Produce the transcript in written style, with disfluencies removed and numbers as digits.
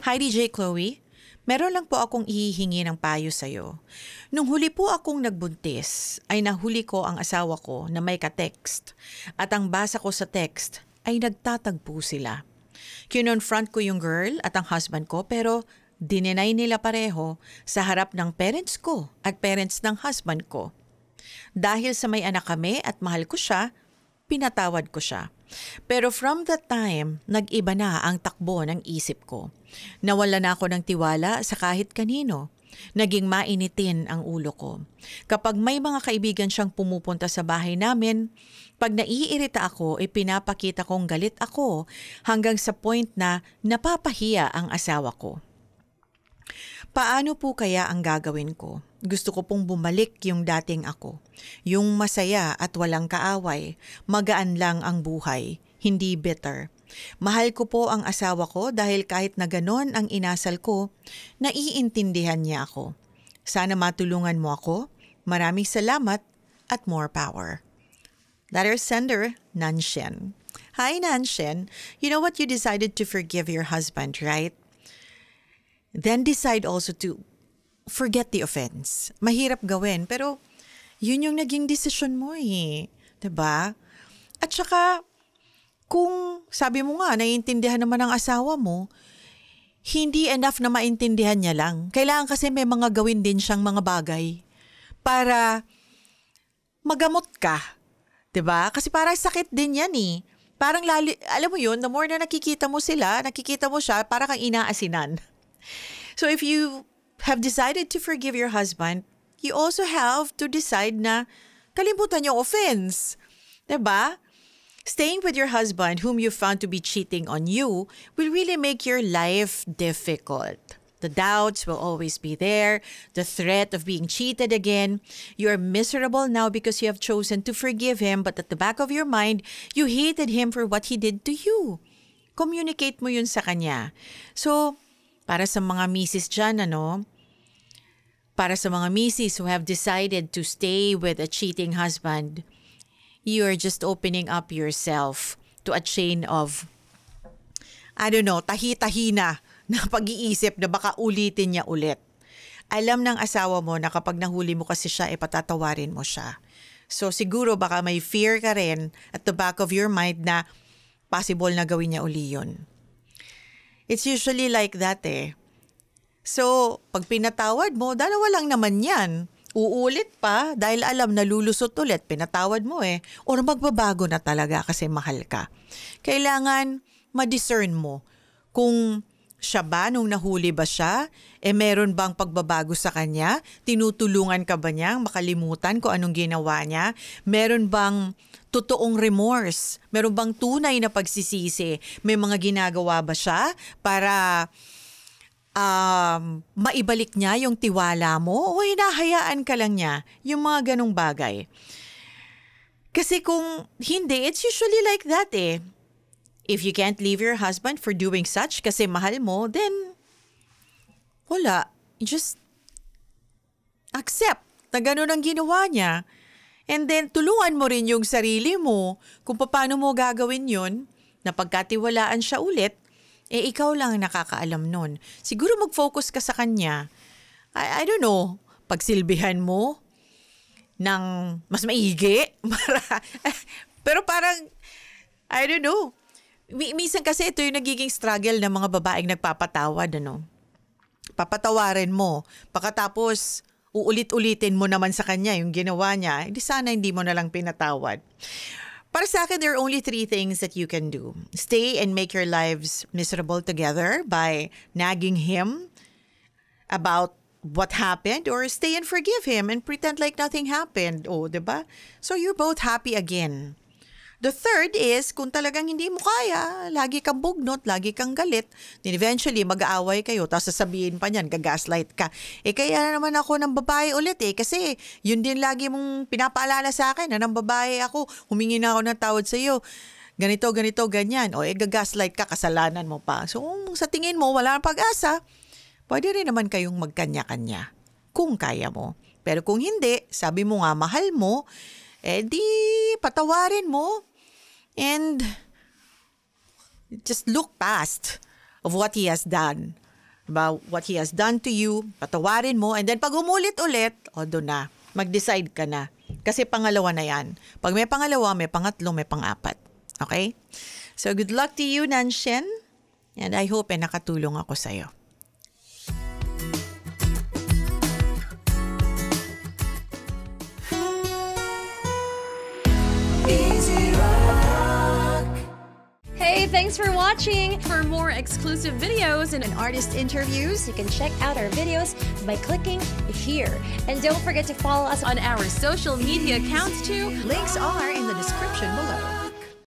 Hi DJ Chloe, meron lang po akong ihihingi ng payo sa'yo. Nung huli po akong nagbuntis, ay nahuli ko ang asawa ko na may ka-text at ang basa ko sa text ay nagtatagpo sila. Kinonfront ko yung girl at ang husband ko pero dininay nila pareho sa harap ng parents ko at parents ng husband ko. Dahil sa may anak kami at mahal ko siya, pinatawad ko siya. Pero from that time, nag-iba na ang takbo ng isip ko. Nawala na ako ng tiwala sa kahit kanino. Naging mainitin ang ulo ko. Kapag may mga kaibigan siyang pumupunta sa bahay namin, pag naiirita ako, ipinapakita kong galit ako hanggang sa point na napapahiya ang asawa ko. Paano po kaya ang gagawin ko? Gusto ko pong bumalik yung dating ako. Yung masaya at walang kaaway. Magaan lang ang buhay, hindi bitter. Mahal ko po ang asawa ko dahil kahit na ganon ang inasal ko, naiintindihan niya ako. Sana matulungan mo ako. Maraming salamat at more power. Letter sender, Nanshen. Hi Nanshen, you know what, you decided to forgive your husband, right? Then decide also to forget the offense. Mahirap gawin, pero yun yung naging desisyon mo eh. 'Di ba? At saka, kung sabi mo nga, naiintindihan naman ng asawa mo, hindi enough na maintindihan niya lang. Kailangan kasi may mga gawin din siyang mga bagay para magamot ka. 'Di ba? Kasi parang sakit din yan eh. Parang alam mo yun, the more na nakikita mo siya, para kang inaasinan. So if you have decided to forgive your husband, you also have to decide na kalimutan yung offense. 'Di ba? Staying with your husband whom you found to be cheating on you will really make your life difficult. The doubts will always be there, the threat of being cheated again. You are miserable now because you have chosen to forgive him, but at the back of your mind, you hated him for what he did to you. Communicate mo yun sa kanya. So, para sa mga misis dyan, para sa mga misis who have decided to stay with a cheating husband, you are just opening up yourself to a chain of, tahi-tahi na pag-iisip na baka ulitin niya ulit. Alam ng asawa mo na kapag nahuli mo kasi siya, patatawarin mo siya. So siguro baka may fear ka rin at the back of your mind na possible na gawin niya uli yun. It's usually like that eh. So, pag pinatawad mo, dalawa lang naman yan. Uulit pa dahil alam na lulusot ulit, pinatawad mo eh. Or magbabago na talaga kasi mahal ka. Kailangan ma-discern mo kung siya ba, nung nahuli ba siya, meron bang pagbabago sa kanya? Tinutulungan ka ba niya makalimutan kung anong ginawa niya? Meron bang totoong remorse? Meron bang tunay na pagsisisi? May mga ginagawa ba siya para maibalik niya yung tiwala mo? O hinahayaan ka lang niya? Yung mga ganong bagay. Kasi kung hindi, it's usually like that eh. If you can't leave your husband for doing such kasi mahal mo, then wala. Just accept na gano'n ang ginawa niya. And then, tulungan mo rin yung sarili mo kung paano mo gagawin yun na pagkatiwalaan siya ulit, ikaw lang ang nakakaalam nun. Siguro mag-focus ka sa kanya. I don't know, pagsilbihan mo ng mas maigi. Pero parang, I don't know. Minsan kasi ito yung nagiging struggle ng mga babaeng nagpapatawad, Papatawarin mo. Pagkatapos, uulit-ulitin mo naman sa kanya yung ginawa niya, sana hindi mo na lang pinatawad. Para sa akin, there are only 3 things that you can do. Stay and make your lives miserable together by nagging him about what happened, or stay and forgive him and pretend like nothing happened. Diba? So you're both happy again. The third is, kung talagang hindi mo kaya, lagi kang bugnot, lagi kang galit, then eventually mag-aaway kayo, tapos sasabihin pa niyan, gagaslight ka. Kaya naman ako ng babae ulit kasi yun din lagi mong pinapaalala sa akin, na ng babae ako, humingi na ako ng tawad sa iyo. Ganito, ganyan. Gagaslight ka, kasalanan mo pa. So, kung sa tingin mo, wala nang pag-asa, pwede rin naman kayong magkanya-kanya, kung kaya mo. Pero kung hindi, sabi mo nga, mahal mo, di patawarin mo. And just look past of what he has done. about what he has done to you, patawarin mo, and then pag umulit-ulit, doon na. Mag-decide ka na. Kasi pangalawa na yan. Pag may pangalawa, may pangatlo, may pang-apat. Okay? So, good luck to you, Nanshen. And I hope nakatulong ako sa'yo. Hey, thanks for watching! For more exclusive videos and Artist interviews, you can check out our videos by clicking here. And don't forget to follow us on our social media accounts too. Links are in the description below.